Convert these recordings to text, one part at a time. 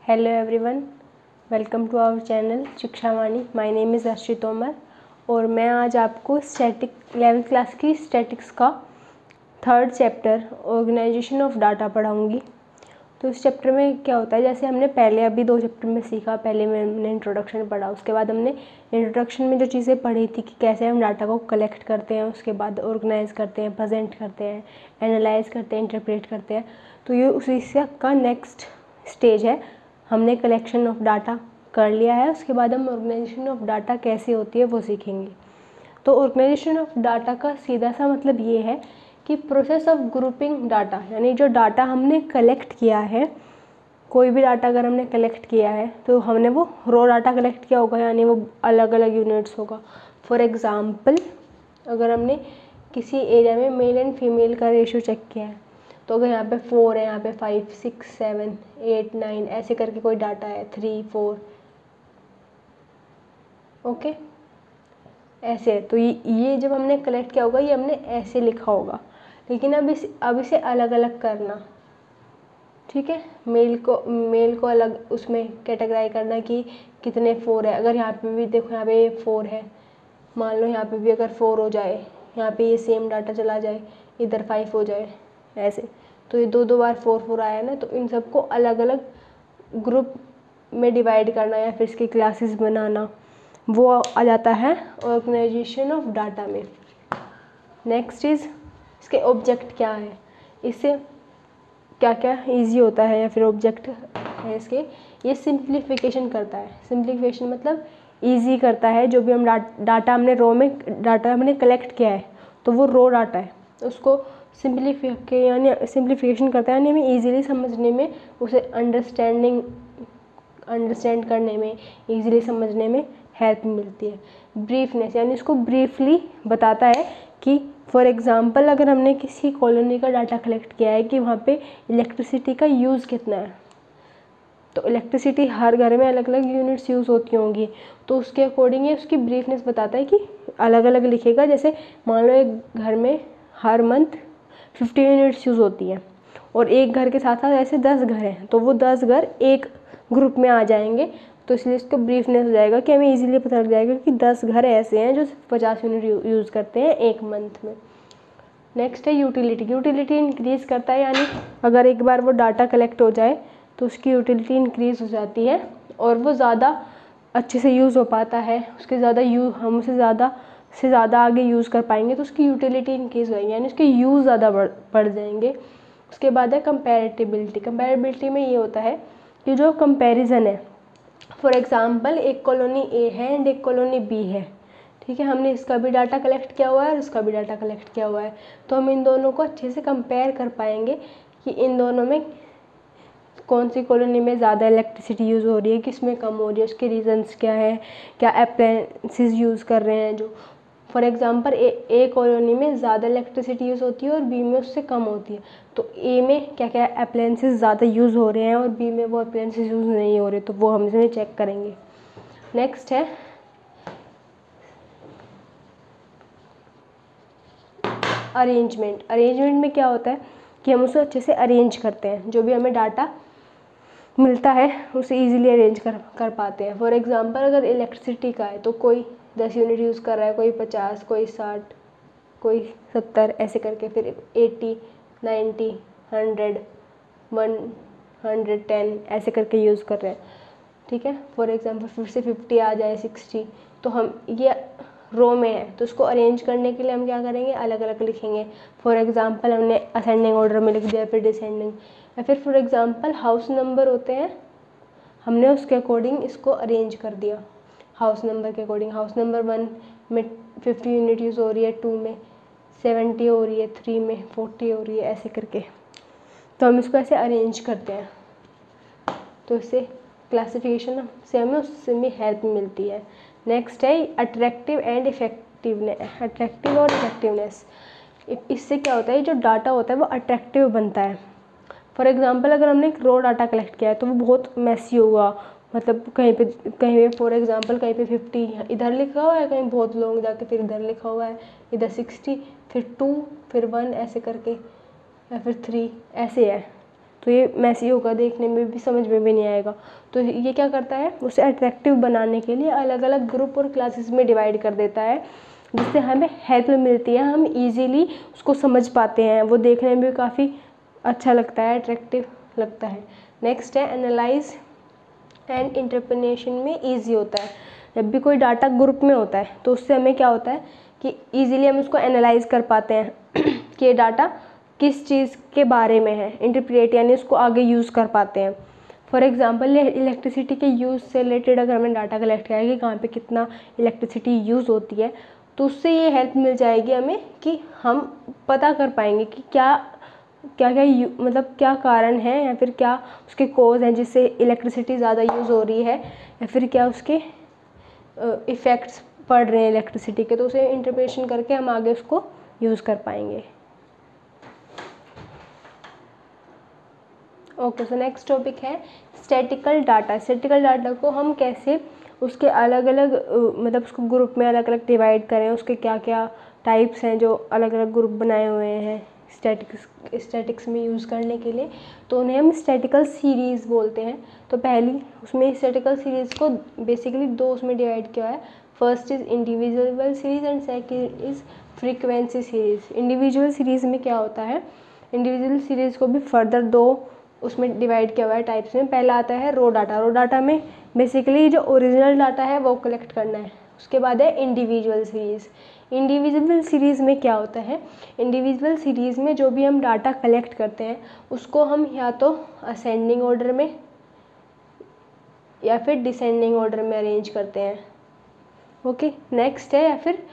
Hello everyone, welcome to our channel Shikshavani. My name is Arshi Tomar और मैं आज आपको 11th क्लास की स्टैटिक्स का 3rd chapter organisation of data पढ़ाऊंगी। तो इस चैप्टर में क्या होता है, जैसे हमने पहले अभी 2 चैप्टर में सीखा। पहले मैंने इंट्रोडक्शन पढ़ा, उसके बाद हमने इंट्रोडक्शन में जो चीज़ें पढ़ी थी कि कैसे हम डाटा को कलेक्ट करते हैं, उसके बाद ऑर्गेनाइज करते हैं, प्रेजेंट करते हैं, एनालाइज करते हैं, इंटरप्रेट करते हैं। तो ये उसी का नेक्स्ट स्टेज है। हमने कलेक्शन ऑफ डाटा कर लिया है, उसके बाद हम ऑर्गेनाइजेशन ऑफ डाटा कैसे होती है वो सीखेंगे। तो ऑर्गेनाइजेशन ऑफ डाटा का सीधा सा मतलब ये है कि प्रोसेस ऑफ ग्रुपिंग डाटा, यानी जो डाटा हमने कलेक्ट किया है, कोई भी डाटा अगर हमने कलेक्ट किया है तो हमने वो रो डाटा कलेक्ट किया होगा, यानी वो अलग अलग यूनिट्स होगा। फॉर एग्ज़ाम्पल, अगर हमने किसी एरिया में मेल एंड फीमेल का रेशियो चेक किया है, तो अगर यहाँ पे 4 है, यहाँ पे 5, 6, 7, 8, 9 ऐसे करके कोई डाटा है, 3, 4 ओके ऐसे है, तो ये जब हमने कलेक्ट किया होगा ये हमने ऐसे लिखा होगा। लेकिन अब इसे अलग अलग करना, ठीक है। मेल को अलग उसमें कैटेगराइज करना कि कितने 4 है। अगर यहाँ पे भी देखो, यहाँ पे 4 है, मान लो यहाँ पे भी अगर 4 हो जाए, यहाँ पे ये सेम डाटा चला जाए, इधर 5 हो जाए, ऐसे। तो ये 2 बार 4 आया ना, तो इन सबको अलग अलग ग्रुप में डिवाइड करना या फिर इसकी क्लासेस बनाना, वो आ जाता है ऑर्गेनाइजेशन ऑफ डाटा में। नेक्स्ट इज़ इसके ऑब्जेक्ट क्या है, इससे क्या क्या ईजी होता है या फिर ऑब्जेक्ट है इसके। ये सिंप्लीफिकेशन करता है। सिंप्लीफिकेशन मतलब ईजी करता है। जो भी हम डाटा हमने रो में डाटा हमने कलेक्ट किया है, तो वो रो डाटा है, उसको सिंप्लीफिकेशन करता है, यानी हमें ईजिली समझने में, उसे अंडरस्टैंड करने में, ईजिली समझने में हेल्प मिलती है। ब्रीफनेस, यानी इसको ब्रीफली बताता है कि फॉर एग्ज़ाम्पल अगर हमने किसी कॉलोनी का डाटा कलेक्ट किया है कि वहाँ पे इलेक्ट्रिसिटी का यूज़ कितना है, तो इलेक्ट्रिसिटी हर घर में अलग अलग यूनिट्स यूज़ होती होंगी, तो उसके अकॉर्डिंग ये उसकी ब्रीफनेस बताता है कि अलग अलग लिखेगा। जैसे मान लो एक घर में हर मंथ 50 यूनिट्स यूज़ होती हैं और एक घर के साथ साथ ऐसे 10 घर हैं, तो वो 10 घर एक ग्रुप में आ जाएंगे। तो इसलिए इसको ब्रीफनेस हो जाएगा कि हमें इजीली पता लग जाएगा कि 10 घर ऐसे हैं जो 50 यूनिट यूज़ करते हैं एक मंथ में। नेक्स्ट है यूटिलिटी। यूटिलिटी इंक्रीज़ करता है, यानी अगर एक बार वो डाटा कलेक्ट हो जाए तो उसकी यूटिलिटी इंक्रीज़ हो जाती है और वो ज़्यादा अच्छे से यूज़ हो पाता है। हम उसे ज़्यादा से ज़्यादा आगे यूज़ कर पाएंगे, तो उसकी यूटिलिटी इंक्रीज़ होएगी, यानी उसके यूज़ ज़्यादा बढ़ जाएंगे। उसके बाद है कंपैरेटिबिलिटी। कंपैरेबिलिटी में ये होता है कि जो कंपैरिजन है, फॉर एग्ज़ाम्पल एक कॉलोनी ए है एंड एक कॉलोनी बी है, ठीक है। हमने इसका भी डाटा कलेक्ट किया हुआ है और इसका भी डाटा कलेक्ट किया हुआ है, तो हम इन दोनों को अच्छे से कंपेयर कर पाएंगे कि इन दोनों में कौन सी कॉलोनी में ज़्यादा इलेक्ट्रिसिटी यूज़ हो रही है, किस में कम हो रही है, उसके रीजंस क्या है, क्या अप्लायंसेस यूज़ कर रहे हैं जो। फॉर एग्ज़ाम्पल ए कॉलोनी में ज़्यादा इलेक्ट्रिसिटी यूज़ होती है और बी में उससे कम होती है, तो ए में क्या क्या अप्लायंसेस ज़्यादा यूज़ हो रहे हैं और बी में वो अप्लायंसेस यूज़ नहीं हो रहे, तो वो हम इसमें चेक करेंगे। नेक्स्ट है अरेंजमेंट। अरेंजमेंट में क्या होता है कि हम उसे अच्छे से अरेंज करते हैं, जो भी हमें डाटा मिलता है उसे इजीली अरेंज कर पाते हैं। फॉर एग्ज़ाम्पल अगर इलेक्ट्रिसिटी का है तो कोई 10 यूनिट यूज़ कर रहा है, कोई 50, कोई 60, कोई 70 ऐसे करके, फिर 80, 90, 100, 110 ऐसे करके यूज़ कर रहे हैं, ठीक है। फॉर एग्ज़ाम्पल फिर से 50 आ जाए, 60, तो हम ये रो में है, तो उसको अरेंज करने के लिए हम क्या करेंगे, अलग अलग लिखेंगे। फॉर एग्ज़ाम्पल हमने असेंडिंग ऑर्डर में लिख दिया, फिर डिसेंडिंग, या फिर फॉर एग्ज़ाम्पल हाउस नंबर होते हैं, हमने उसके अकॉर्डिंग इसको अरेंज कर दिया हाउस नंबर के अकॉर्डिंग। हाउस नंबर 1 में 50 यूनिट यूज़ हो रही है, 2 में 70 हो रही है, 3 में 40 हो रही है, ऐसे करके। तो हम इसको ऐसे अरेंज करते हैं, तो इससे क्लासिफिकेशन से हमें उससे भी हेल्प मिलती है। नेक्स्ट है अट्रैक्टिव एंड इफेक्टिवनेस। अट्रैक्टिव और इफेक्टिवनेस, इससे क्या होता है, जो डाटा होता है वो अट्रैक्टिव बनता है। फॉर एग्ज़ाम्पल अगर हमने एक रो डाटा कलेक्ट किया है तो वो बहुत मैसी होगा, मतलब कहीं पे फॉर एग्ज़ाम्पल कहीं पे 50 इधर लिखा हुआ है, कहीं बहुत लॉन्ग जाके फिर इधर लिखा हुआ है, इधर 60, फिर 2, फिर 1 ऐसे करके, या फिर 3 ऐसे है, तो ये मैसी होगा, देखने में भी समझ में भी नहीं आएगा। तो ये क्या करता है, उसे अट्रैक्टिव बनाने के लिए अलग अलग ग्रुप और क्लासेस में डिवाइड कर देता है, जिससे हमें हेल्प मिलती है, हम इजीली उसको समझ पाते हैं, वो देखने में भी काफ़ी अच्छा लगता है, अट्रैक्टिव लगता है। नेक्स्ट है एनालाइज एंड इंटरप्रिटेशन में ईजी होता है। जब भी कोई डाटा ग्रुप में होता है तो उससे हमें क्या होता है कि ईजिली हम उसको एनालाइज कर पाते हैं कि ये डाटा किस चीज़ के बारे में है, इंटरप्रेट यानी उसको आगे यूज़ कर पाते हैं। फॉर एग्जांपल इलेक्ट्रिसिटी के यूज़ से रिलेटेड अगर हमने डाटा कलेक्ट किया है कि कहाँ पे कितना इलेक्ट्रिसिटी यूज़ होती है, तो उससे ये हेल्प मिल जाएगी हमें कि हम पता कर पाएंगे कि क्या क्या मतलब क्या कारण है या फिर क्या उसके कोज हैं जिससे इलेक्ट्रिसिटी ज़्यादा यूज़ हो रही है, या फिर क्या उसके इफ़ेक्ट्स पड़ रहे हैं इलेक्ट्रिसिटी के। तो उसे इंटरप्रिटेशन करके हम आगे उसको यूज़ कर पाएंगे। ओके, सो नेक्स्ट टॉपिक है स्टैटिकल डाटा। स्टैटिकल डाटा को हम कैसे उसके अलग अलग मतलब उसको ग्रुप में अलग अलग डिवाइड करें, उसके क्या क्या टाइप्स हैं जो अलग अलग ग्रुप बनाए हुए हैं स्टैटिक्स में यूज़ करने के लिए, तो उन्हें हम स्टैटिकल सीरीज़ बोलते हैं। तो पहली उसमें स्टैटिकल सीरीज़ को बेसिकली दो उसमें डिवाइड किया है। First is individual series and second is frequency series. Individual series में क्या होता है, इंडिविजुअल सीरीज़ को भी फर्दर दो उसमें डिवाइड किया हुआ है टाइप्स में। पहला आता है रो डाटा। रो डाटा में बेसिकली जो ओरिजिनल डाटा है वो कलेक्ट करना है। उसके बाद है इंडिविजुअल सीरीज़। इंडिविजुअल सीरीज़ में क्या होता है, इंडिविजुअल सीरीज़ में जो भी हम डाटा कलेक्ट करते हैं उसको हम या तो असेंडिंग ऑर्डर में या फिर डिसेंडिंग ऑर्डर में अरेंज करते हैं। ओके, नेक्स्ट है या फिर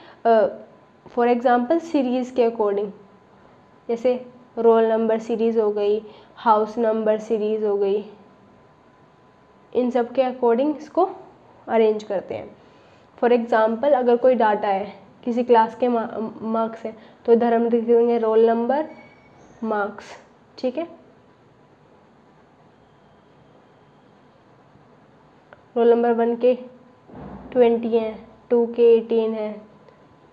फॉर एग्जांपल सीरीज़ के अकॉर्डिंग, जैसे रोल नंबर सीरीज़ हो गई, हाउस नंबर सीरीज़ हो गई, इन सब के अकॉर्डिंग इसको अरेंज करते हैं। फॉर एग्ज़ाम्पल अगर कोई डाटा है किसी क्लास के मार्क्स हैं तो इधर हम लिख देंगे रोल नंबर मार्क्स, ठीक है। रोल नंबर 1 के 20 हैं, 2 के 18 हैं,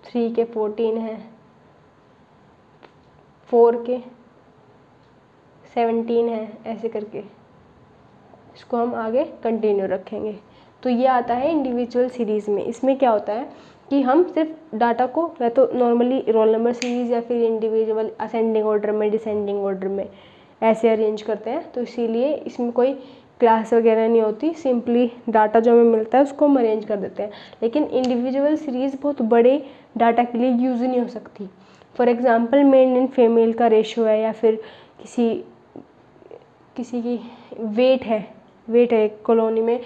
3 के 14 हैं, 4 के 17 हैं, ऐसे करके इसको हम आगे कंटिन्यू रखेंगे। तो ये आता है इंडिविजुअल सीरीज़ में। इसमें क्या होता है कि हम सिर्फ डाटा को या तो नॉर्मली रोल नंबर सीरीज़ या फिर इंडिविजुअल असेंडिंग ऑर्डर में, डिसेंडिंग ऑर्डर में ऐसे अरेंज करते हैं। तो इसीलिए इसमें कोई क्लास वगैरह नहीं होती, सिंपली डाटा जो हमें मिलता है उसको हम अरेंज कर देते हैं। लेकिन इंडिविजुअल सीरीज़ बहुत बड़े डाटा के लिए यूज़ नहीं हो सकती। For example male and female का रेशो है, या फिर किसी की वेट है एक कॉलोनी में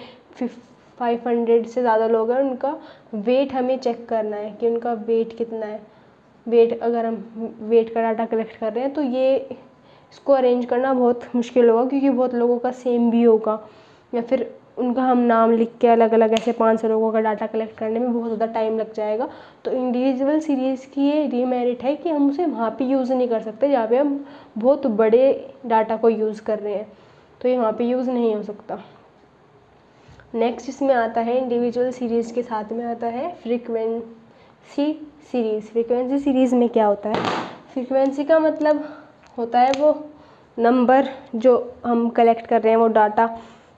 500 से ज़्यादा लोग हैं, उनका वेट हमें चेक करना है कि उनका वेट कितना है। वेट अगर हम वेट का डाटा कलेक्ट कर रहे हैं तो ये इसको अरेंज करना बहुत मुश्किल होगा, क्योंकि बहुत लोगों का सेम भी होगा, या फिर उनका हम नाम लिख के अलग अलग ऐसे 500 लोगों का डाटा कलेक्ट करने में बहुत ज़्यादा टाइम लग जाएगा। तो इंडिविजुअल सीरीज़ की ये डीमेरिट है कि हम उसे वहाँ पे यूज़ नहीं कर सकते जहाँ पे हम बहुत बड़े डाटा को यूज़ कर रहे हैं, तो ये वहाँ पे यूज़ नहीं हो सकता। नेक्स्ट इसमें आता है इंडिविजुअल सीरीज़ के साथ में आता है फ्रीक्वेंसी सीरीज़। फ्रीक्वेंसी सीरीज़ में क्या होता है, फ्रीक्वेंसी का मतलब होता है वो नंबर जो हम कलेक्ट कर रहे हैं वो डाटा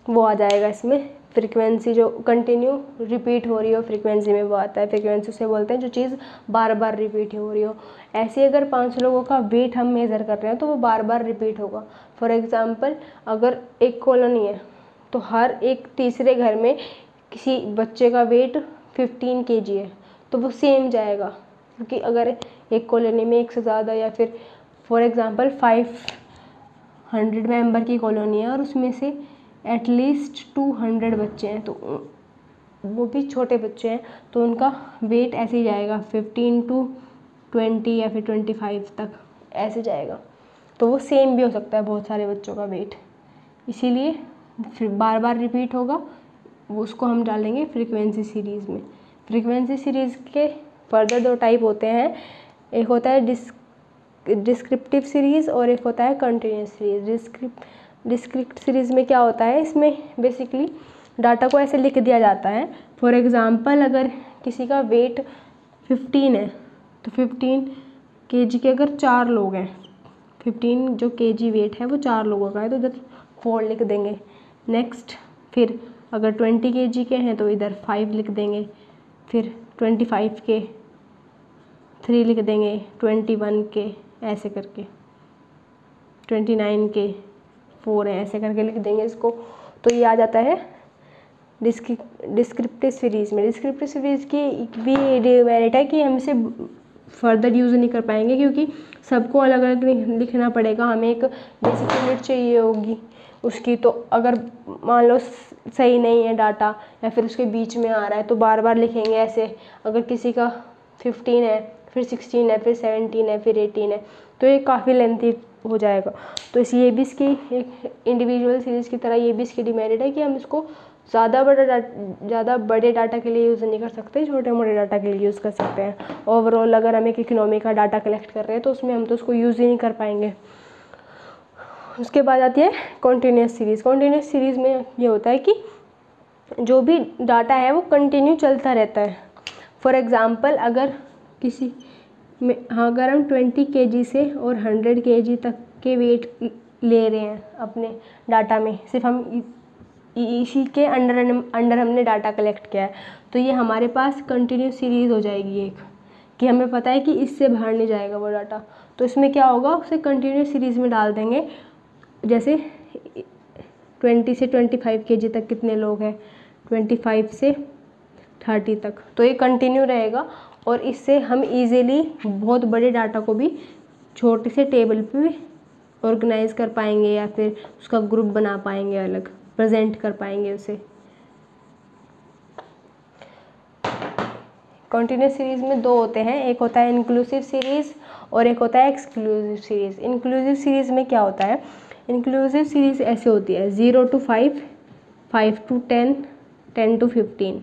वो आ जाएगा इसमें। फ्रीक्वेंसी जो कंटिन्यू रिपीट हो रही हो फ्रीक्वेंसी में वो आता है। फ्रीक्वेंसी से बोलते हैं जो चीज़ बार बार रिपीट हो रही हो। ऐसे अगर 500 लोगों का वेट हम मेज़र कर रहे हैं तो वो बार बार रिपीट होगा। फॉर एग्ज़ाम्पल अगर एक कॉलोनी है तो हर एक तीसरे घर में किसी बच्चे का वेट 15 kg है तो वो सेम जाएगा, क्योंकि अगर एक कॉलोनी में एक से ज़्यादा या फिर फॉर एग्ज़ाम्पल 500 मेंबर की कॉलोनी है और उसमें से एटलीस्ट 200 बच्चे हैं, तो वो भी छोटे बच्चे हैं, तो उनका वेट ऐसे ही जाएगा 15 to 20 या फिर 25 तक ऐसे जाएगा। तो वो सेम भी हो सकता है बहुत सारे बच्चों का वेट, इसीलिए फिर बार बार रिपीट होगा, वो उसको हम डालेंगे फ्रीक्वेंसी सीरीज़ में। फ्रीक्वेंसी सीरीज़ के फर्दर 2 टाइप होते हैं, एक होता है डिस्क्रिप्टिव सीरीज़ और एक होता है कंटिन्यूस सीरीज़। डिस्क्रिप्ट सीरीज़ में क्या होता है, इसमें बेसिकली डाटा को ऐसे लिख दिया जाता है। फॉर एग्ज़ाम्पल अगर किसी का वेट 15 है तो 15 kg के अगर 4 लोग हैं, 15 जो kg वेट है वो 4 लोगों का है तो इधर 4 लिख देंगे। नेक्स्ट फिर अगर 20 kg के हैं तो इधर 5 लिख देंगे, फिर 25 के 3 लिख देंगे, 21 के ऐसे करके, 29 के 4 है ऐसे करके लिख देंगे इसको। तो ये आ जाता है डिस्क्रिप्टिव सीरीज़ में। डिस्क्रिप्टिव सीरीज़ की भी डिमेरिट है कि हम इसे फर्दर यूज़ नहीं कर पाएंगे क्योंकि सबको अलग अलग लिखना पड़ेगा, हमें एक बेसिक यूनिट चाहिए होगी उसकी। तो अगर मान लो सही नहीं है डाटा या फिर उसके बीच में आ रहा है तो बार बार लिखेंगे ऐसे। अगर किसी का 15 है, फिर 16 है, फिर 17 है, फिर 18 है, तो ये काफ़ी लेंथी हो जाएगा। तो इस ये भी इसकी एक इंडिविजुअल सीरीज़ की तरह ये भी इसकी डिमेरिट है कि हम इसको ज़्यादा बड़े डाटा के लिए यूज़ नहीं कर सकते, छोटे मोटे डाटा के लिए यूज़ कर सकते हैं। ओवरऑल अगर हम एक इकोनॉमी का डाटा कलेक्ट कर रहे हैं तो उसमें हम तो उसको यूज़ ही नहीं कर पाएंगे। उसके बाद आती है कॉन्टीन्यूस सीरीज़। कॉन्टीन्यूस सीरीज़ में ये होता है कि जो भी डाटा है वो कंटिन्यू चलता रहता है। फॉर एग्ज़ाम्पल अगर किसी में अगर हम 20 kg से और 100 kg तक के वेट ले रहे हैं अपने डाटा में, सिर्फ हम इसी के अंडर हमने डाटा कलेक्ट किया है, तो ये हमारे पास कंटिन्यूस सीरीज़ हो जाएगी एक, कि हमें पता है कि इससे बाहर नहीं जाएगा वो डाटा। तो इसमें क्या होगा, उसे कंटिन्यूस सीरीज़ में डाल देंगे। जैसे 20 से 25 kg तक कितने लोग हैं, 25 से 30 तक, तो ये कंटिन्यू रहेगा और इससे हम इजीली बहुत बड़े डाटा को भी छोटे से टेबल पे ऑर्गेनाइज कर पाएंगे या फिर उसका ग्रुप बना पाएंगे, अलग प्रेजेंट कर पाएंगे उसे। कंटिन्यूस सीरीज़ में दो होते हैं, एक होता है इंक्लूसिव सीरीज़ और एक होता है एक्सक्लूसिव सीरीज़। इंक्लूसिव सीरीज़ में क्या होता है, इंक्लूसिव सीरीज़ ऐसे होती है 0 to 5, 5 to 10, 10 to 15।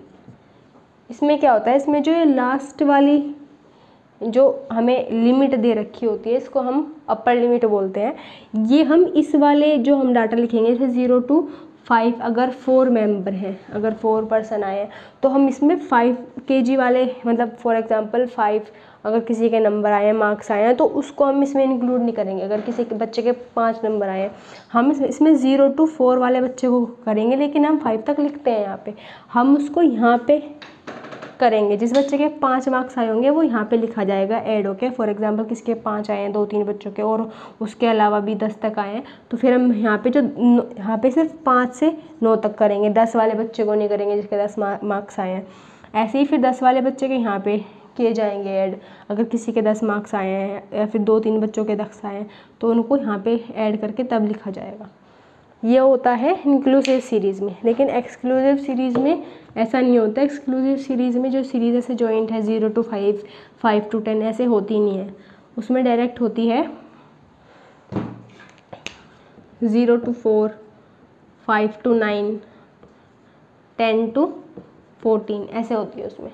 इसमें क्या होता है, इसमें जो ये लास्ट वाली जो हमें लिमिट दे रखी होती है इसको हम अपर लिमिट बोलते हैं। ये हम इस वाले जो हम डाटा लिखेंगे जैसे 0 to 5, अगर 4 मेंबर हैं, अगर 4 पर्सन आए हैं तो हम इसमें 5 kg वाले, मतलब फॉर एग्जांपल 5 अगर किसी के नंबर आए हैं, मार्क्स आए हैं, तो उसको हम इसमें इंक्लूड नहीं करेंगे। अगर किसी के बच्चे के 5 नंबर आए हैं, हम इसमें 0 to 4 वाले बच्चे को करेंगे, लेकिन हम 5 तक लिखते हैं यहाँ पे, हम उसको यहाँ पे करेंगे। जिस बच्चे के 5 मार्क्स आए होंगे वो यहाँ पे लिखा जाएगा ऐड होके। फॉर एग्जांपल किसी के 5 आए हैं, 2-3 बच्चों के, और उसके अलावा भी 10 तक आए हैं, तो फिर हम यहाँ पे यहाँ पे सिर्फ 5 से 9 तक करेंगे, 10 वाले बच्चे को नहीं करेंगे जिसके 10 मार्क्स आए हैं। ऐसे ही फिर 10 वाले बच्चे के यहाँ पे किए जाएंगे ऐड। अगर किसी के 10 मार्क्स आए हैं या फिर 2-3 बच्चों के 10 आए हैं तो उनको यहाँ पे ऐड करके तब लिखा जाएगा। ये होता है इंक्लूसिव सीरीज़ में। लेकिन एक्सक्लूसिव सीरीज़ में ऐसा नहीं होता। एक्सक्लूसिव सीरीज़ में जो सीरीज़ ऐसे जॉइंट है 0 to 5, 5 to 10 ऐसे होती नहीं है, उसमें डायरेक्ट होती है 0 to 4, 5 to 9, 10 to 14 ऐसे होती है उसमें।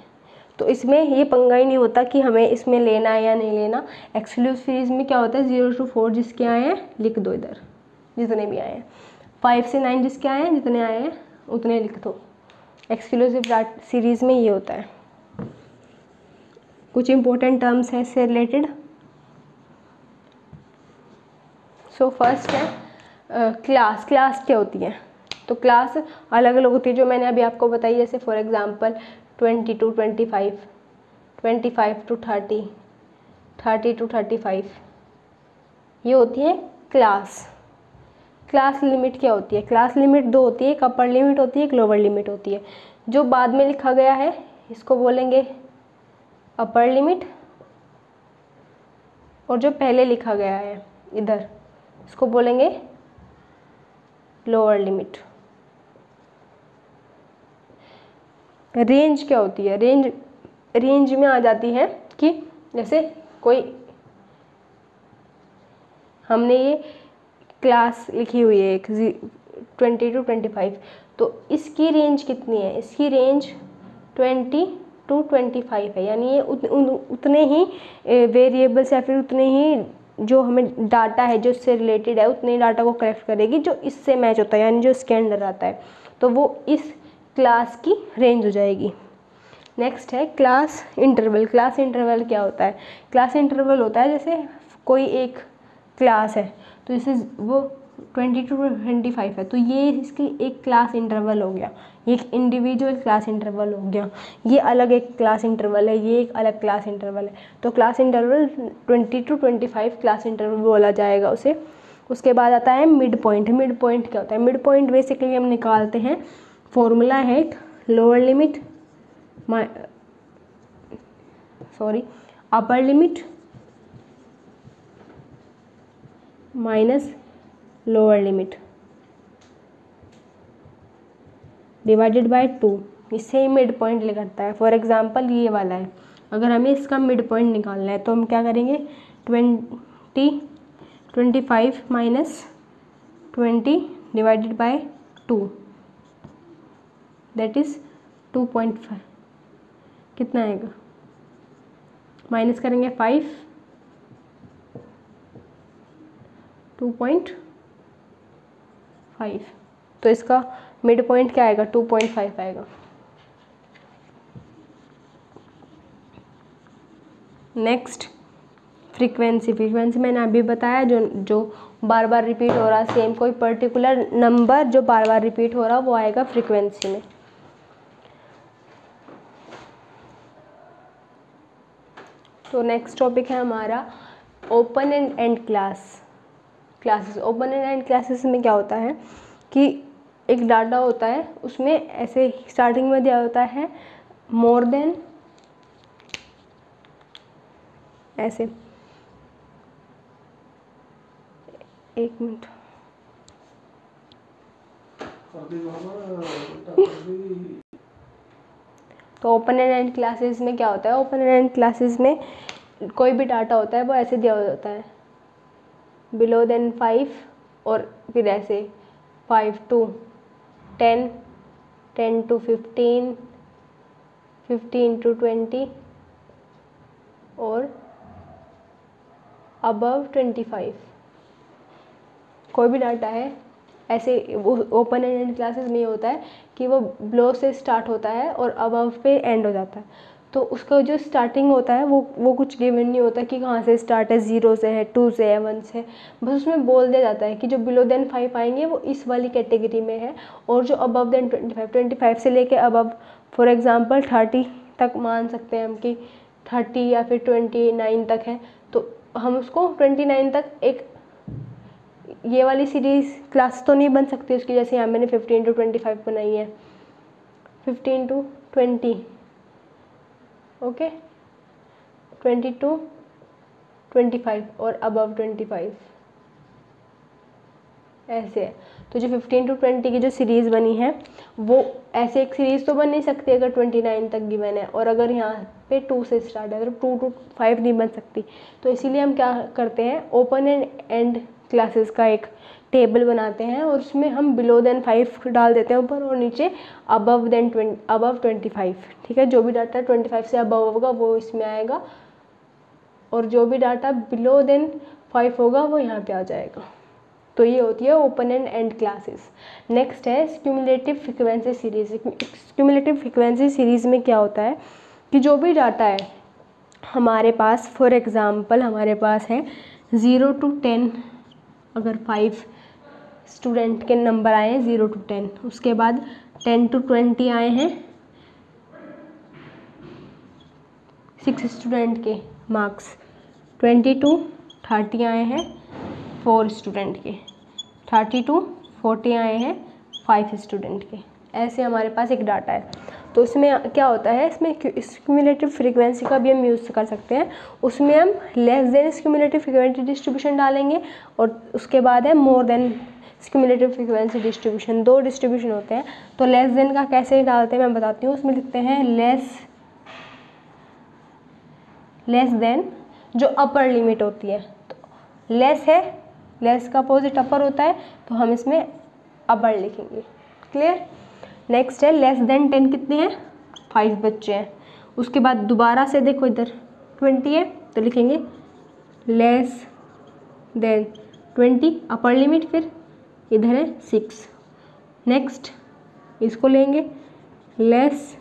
तो इसमें ये पंगा ही नहीं होता कि हमें इसमें लेना है या नहीं लेना। एक्सक्लूसिव सीरीज़ में क्या होता है 0 to 4 जिसके आए हैं लिख दो इधर, जितने भी आए हैं। 5 से 9 जिसके आए हैं, जितने आए हैं उतने लिख दो। एक्सक्लूसिव सीरीज़ में ये होता है। कुछ इंपॉर्टेंट टर्म्स हैं इससे रिलेटेड। सो फर्स्ट है क्लास। क्लास क्या होती है, तो क्लास अलग अलग होती है जो मैंने अभी आपको बताई। जैसे for example 20 to 25, 25 to 30, 30 to 35, ये होती है क्लास। क्लास लिमिट क्या होती है, क्लास लिमिट दो होती है, एक अपर लिमिट होती है, एक लोअर लिमिट होती है। जो बाद में लिखा गया है इसको बोलेंगे अपर लिमिट, और जो पहले लिखा गया है इधर इसको बोलेंगे लोअर लिमिट। रेंज क्या होती है, रेंज में आ जाती है कि जैसे कोई हमने ये क्लास लिखी हुई है एक 20 to 25, तो इसकी रेंज कितनी है, इसकी रेंज 20 to 25 है। यानी ये उतने ही वेरिएबल्स या फिर उतने ही जो हमें डाटा है जो इससे रिलेटेड है उतने ही डाटा को कलेक्ट करेगी जो इससे मैच होता है, यानी जो इसके अंडर आता है, तो वो इस क्लास की रेंज हो जाएगी। नेक्स्ट है क्लास इंटरवल। क्लास इंटरवल क्या होता है, क्लास इंटरवल होता है जैसे कोई एक क्लास है, तो इसे वो 20 to 25 है, तो ये इसकी एक क्लास इंटरवल हो गया, ये एक इंडिविजुअल क्लास इंटरवल हो गया, ये अलग एक क्लास इंटरवल है, ये एक अलग क्लास इंटरवल है। तो class interval 20 to 25 class interval बोला जाएगा उसे। उसके बाद आता है मिड पॉइंट। मिड पॉइंट क्या होता है? मिड पॉइंट बेसिकली हम निकालते हैं, फॉर्मूला है एक lower limit upper limit minus lower limit divided by 2, इससे ही मिड पॉइंट निकलता है। फॉर एग्जांपल ये वाला है, अगर हमें इसका मिड पॉइंट निकालना है तो हम क्या करेंगे, 25 minus 20 divided by 2 that is 2.5, कितना आएगा, माइनस करेंगे 5, 2.5, तो इसका मिड पॉइंट क्या आएगा, 2.5 आएगा। Next frequency. फ्रीक्वेंसी मैंने अभी बताया, जो बार बार रिपीट हो रहा, सेम कोई पर्टिकुलर नंबर जो बार बार रिपीट हो रहा वो आएगा फ्रीक्वेंसी में। तो नेक्स्ट टॉपिक है हमारा open end end classes. Open end end classes में क्या होता है कि एक डाटा होता है, उसमें ऐसे स्टार्टिंग में दिया होता है मोर देन, ऐसे, एक मिनट, तो ओपन एंड एंड क्लासेस में क्या होता है, ओपन एंड एंड क्लासेस में कोई भी डाटा होता है वो ऐसे दिया होता है, बिलो देन 5, और फिर ऐसे 5 to 10, 10 to 15, 15 to 20 और अबव 25। कोई भी डाटा है ऐसे, वो ओपन एंड क्लासेस में ये होता है कि वो बिलो से स्टार्ट होता है और अबव पे एंड हो जाता है। तो उसका जो स्टार्टिंग होता है वो कुछ गिवन नहीं होता कि कहाँ से स्टार्ट है, 0 से है, 2 से है, 1 से, बस उसमें बोल दिया जाता है कि जो बिलो देन 5 आएंगे वो इस वाली कैटेगरी में है, और जो अबव देन 25 से लेके अबव, फॉर एग्जांपल 30 तक मान सकते हैं हम कि 30 या फिर 29 तक है, तो हम उसको 29 तक एक ये वाली सीरीज क्लास तो नहीं बन सकती उसकी, जैसे यहाँ मैंने 15 to 25 बनाई है, 15 to 20, ओके, 20 to 25 और अबव 25, ऐसे है। तो जो 15 to 20 की जो सीरीज़ बनी है वो ऐसे एक सीरीज़ तो बन नहीं सकती अगर 29 तक गिवन है, और अगर यहाँ पे 2 से स्टार्ट है, अगर 2 to 5 नहीं बन सकती। तो इसीलिए हम क्या करते हैं, ओपन एंड क्लासेस का एक टेबल बनाते हैं और उसमें हम बिलो देन 5 डाल देते हैं ऊपर, और नीचे अबव 25, ठीक है। जो भी डाटा 25 से अबव होगा वो इसमें आएगा, और जो भी डाटा बिलो देन 5 होगा वो यहाँ पे आ जाएगा। तो ये होती है open end end classes. Next है cumulative frequency series. Cumulative frequency series में क्या होता है कि जो भी डाटा है हमारे पास, फॉर एग्ज़ाम्पल हमारे पास है 0 to 10, अगर 5 स्टूडेंट के नंबर आए हैं 0 to 10, उसके बाद 10 to 20 आए हैं 6 स्टूडेंट के मार्क्स, 20 to 30 आए हैं 4 स्टूडेंट के, 30 to 40 आए हैं 5 स्टूडेंट के। ऐसे हमारे पास एक डाटा है। तो इसमें क्या होता है, इसमें क्यूमुलेटिव फ्रीक्वेंसी का भी हम यूज़ कर सकते हैं। उसमें हम less than cumulative frequency distribution डालेंगे, और उसके बाद है more than cumulative frequency distribution. 2 distribution होते हैं। तो लेस देन का कैसे डालते हैं मैं बताती हूँ। उसमें लिखते हैं लेस देन जो अपर लिमिट होती है, तो लेस है, लेस का अपोजिट अपर होता है, तो हम इसमें अपर लिखेंगे। क्लियर। नेक्स्ट है लेस देन 10, कितने हैं 5 बच्चे हैं। उसके बाद दोबारा से देखो इधर 20 है, तो लिखेंगे लेस देन 20 अपर लिमिट, फिर इधर है 6। नेक्स्ट इसको लेंगे लेस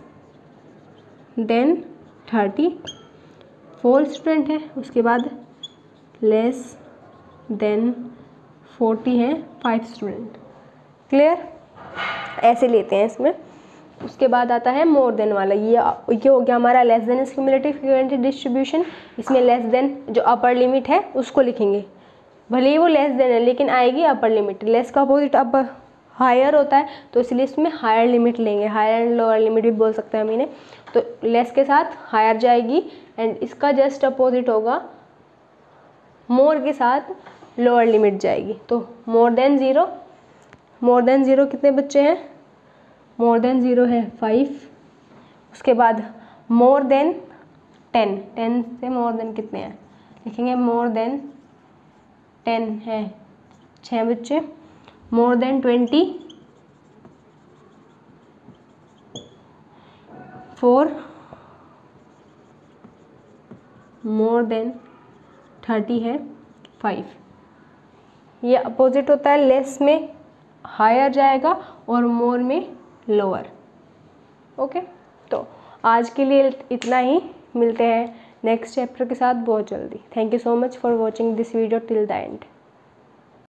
देन 30, 4 स्टूडेंट है, उसके बाद लेस देन 40 हैं 5 स्टूडेंट। क्लियर? ऐसे लेते हैं इसमें। उसके बाद आता है मोर देन वाला, ये हो गया हमारा less than is cumulative frequency distribution. इसमें लेस देन जो अपर लिमिट है उसको लिखेंगे, भले ही वो लेस देन है लेकिन आएगी अपर लिमिट। लेस का अपोजिट अब हायर होता है तो इसलिए इसमें हायर लिमिट लेंगे, हायर एंड लोअर लिमिट भी बोल सकते हैं हम इन्हें। तो लेस के साथ हायर जाएगी एंड इसका जस्ट अपोजिट होगा मोर के साथ लोअर लिमिट जाएगी। तो more than zero, more than zero कितने बच्चे हैं? मोर देन ज़ीरो है 5। उसके बाद मोर देन 10, 10 से मोर देन कितने हैं लिखेंगे, मोर देन 10 है 6 बच्चे। मोर देन 20 4, मोर देन 30 है 5। ये अपोजिट होता है, लेस में हायर जाएगा और मोर में लोअर। ओके, तो आज के लिए इतना ही, मिलते हैं नेक्स्ट चैप्टर के साथ बहुत जल्दी। Thank you so much for watching this video till the end.